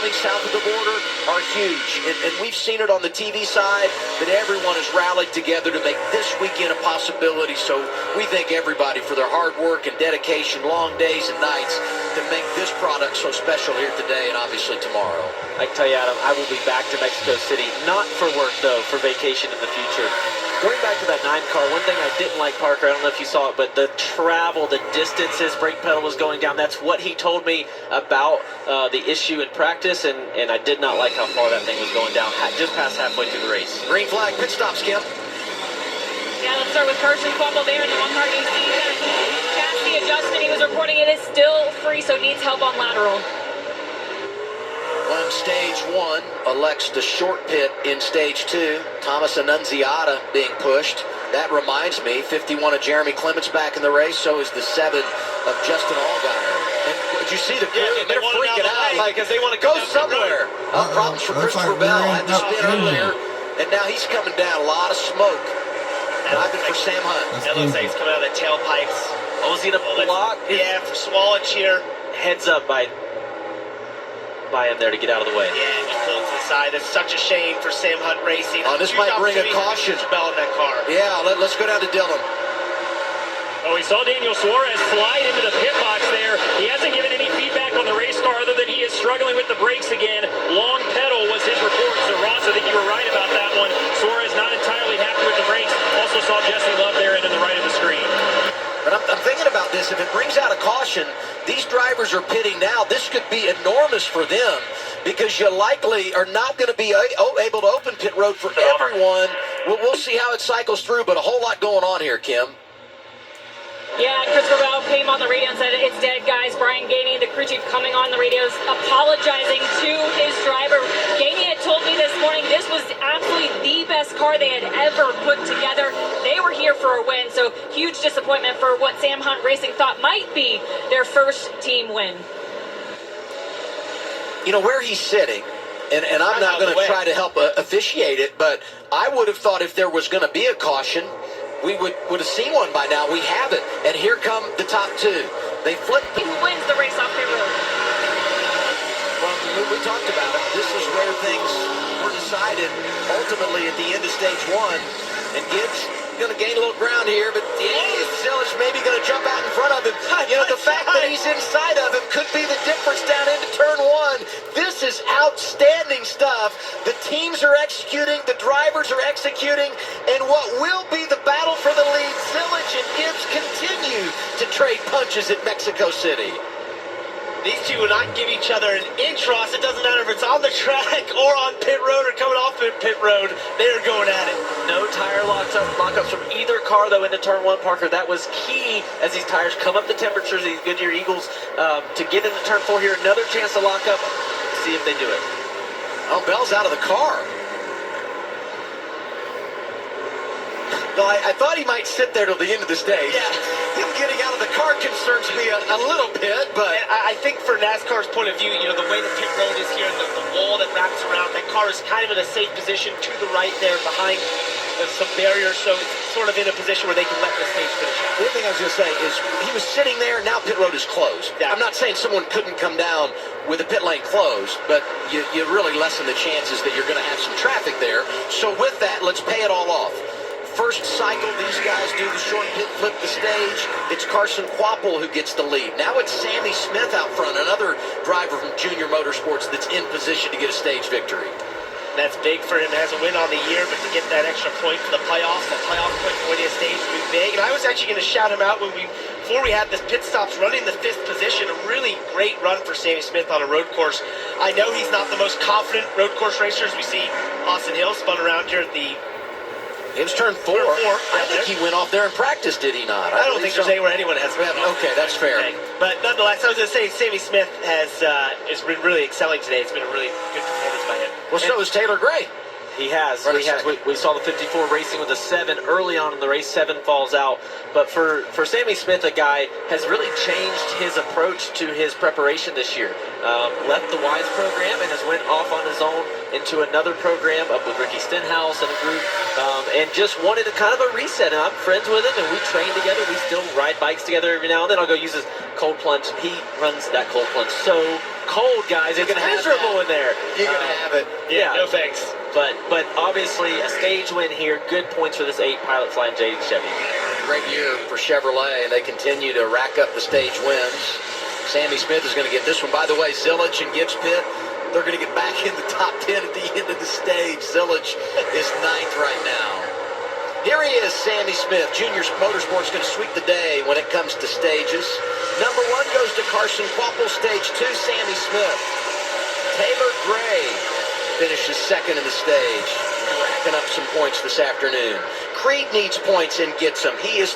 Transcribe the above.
coming south of the border are huge. And we've seen it on the TV side, that everyone has rallied together to make this weekend a possibility. So we thank everybody for their hard work and dedication, long days and nights, to make this product so special here today and obviously tomorrow. I can tell you, Adam, I will be back to Mexico City, not for work, though, for vacation in the future. Going back to that 9 car, one thing I didn't like, Parker, I don't know if you saw it, but the travel, the distance his brake pedal was going down, that's what he told me about the issue in practice, and I did not like how far that thing was going down, just past halfway through the race. Green flag, pit stop, Skip. Yeah, let's start with Carson Quapple there in the one car. You see that chassis adjustment. He was reporting it is still free, so needs help on lateral. On stage 1, elects the short pit in stage 2. Thomas Annunziata being pushed. That reminds me, 51 of Jeremy Clements back in the race. So is the 7 of Justin Allgaier. And did you see the crew? They're freaking out because they want to go somewhere. Problems for Christopher Bell. Had to spin earlier, and now he's coming down. A lot of smoke. Driving for Sam Hunt. That looks like he's coming out of the tailpipes. Oh, is he in a block? Yeah, for Swalwich here. Heads up by him there to get out of the way. Yeah, just pulled to the side. It's such a shame for Sam Hunt Racing. This might bring a caution. Bell in that car. Yeah, let's go down to Dillon. Oh, we saw Daniel Suarez slide into the pit box there. He hasn't given any feedback on the race car other than he is struggling with the brakes again. Long pedal was his report. So, Ross, I think you were right about that one. Suarez not entirely happy with the brakes. Also saw Jesse Love there and to the right of the screen. But I'm thinking about this. If it brings out a caution, these drivers are pitting now. This could be enormous for them because you likely are not going to be able to open pit road for everyone. We'll see how it cycles through, but a whole lot going on here, Kim. Yeah, Christopher Bell came on the radio and said, "It's dead, guys." Brian Gainey, the crew chief, coming on the radios, apologizing to his driver. Gainey had told me this morning this was absolutely the best car they had ever put together. They were here for a win, so huge disappointment for what Sam Hunt Racing thought might be their first team win. You know, where he's sitting, and I'm not going to try to help officiate it, but I would have thought if there was going to be a caution, we would have seen one by now. We haven't. And here come the top 2. They flipped. Who wins the race off pit road? Well, we talked about it. This is where things were decided ultimately at the end of stage 1. And Gibbs going to gain a little ground here, but Zilich maybe going to jump out in front of him. You know, the fact that he's inside of him could be the difference down into turn 1. This is outstanding stuff. The teams are executing, the drivers are executing, and what will be the battle for the lead, Zilich and Gibbs continue to trade punches at Mexico City. These two will not give each other an inch, Ross. It doesn't matter if it's on the track or on pit road or coming off pit road. They're going at it. No tire lockups from either car, though, into turn 1, Parker. That was key as these tires come up the temperatures, these Goodyear Eagles, to get into turn 4 here. Another chance to lock up. See if they do it. Oh, Bell's out of the car. Well, I thought he might sit there till the end of the stage. Yeah. Him getting out of the car concerns me a little bit, but I think for NASCAR's point of view, you know, the way the pit road is here and the wall that wraps around, that car is kind of in a safe position to the right there behind some barriers, so it's sort of in a position where they can let the stage finish out. The other thing I was going to say is he was sitting there, now pit road is closed. Yeah. I'm not saying someone couldn't come down with the pit lane closed, but you really lessen the chances that you're going to have some traffic there. So with that, let's pay it all off. First cycle, these guys do the short pit, flip the stage. It's Carson Quapple who gets the lead. Now it's Sammy Smith out front, another driver from Junior Motorsports that's in position to get a stage victory. That's big for him. Has a win on the year, but to get that extra point for the playoffs, that playoff point for winning a stage would be big. And I was actually going to shout him out before we had this pit stops, running the 5th position. A really great run for Sammy Smith on a road course. I know he's not the most confident road course racer, as we see Austin Hill spun around here at the... It was turn 4. I think he went off there in practice, did he not? I don't think there's anywhere anyone has. Okay, that's fair. Okay. But nonetheless, I was going to say, Sammy Smith has been really excelling today. It's been a really good performance by him. Well, so is Taylor Gray. He has. We saw the 54 racing with a 7 early on in the race. 7 falls out. But for Sammy Smith, a guy has really changed his approach to his preparation this year. Left the WISE program and has went off on his own into another program up with Ricky Stenhouse and a group, and just wanted a kind of a reset. And I'm friends with him, and we train together. We still ride bikes together every now and then. I'll go use his cold plunge. He runs that cold plunge so cold, guys. It's miserable in there. You're going to have it. Yeah. No thanks. But obviously a stage win here. Good points for this 8 Pilot Flying J Chevy. Great year for Chevrolet, and they continue to rack up the stage wins. Sammy Smith is going to get this one. By the way, Zilich and Gibbs Pit, they're going to get back in the top 10 at the end of the stage. Zilich is 9th right now. Here he is, Sammy Smith. Junior Motorsports going to sweep the day when it comes to stages. Number 1 goes to Carson Quapple. Stage 2, Sammy Smith. Taylor Gray finishes 2nd in the stage, racking up some points this afternoon. Creed needs points and gets them. He is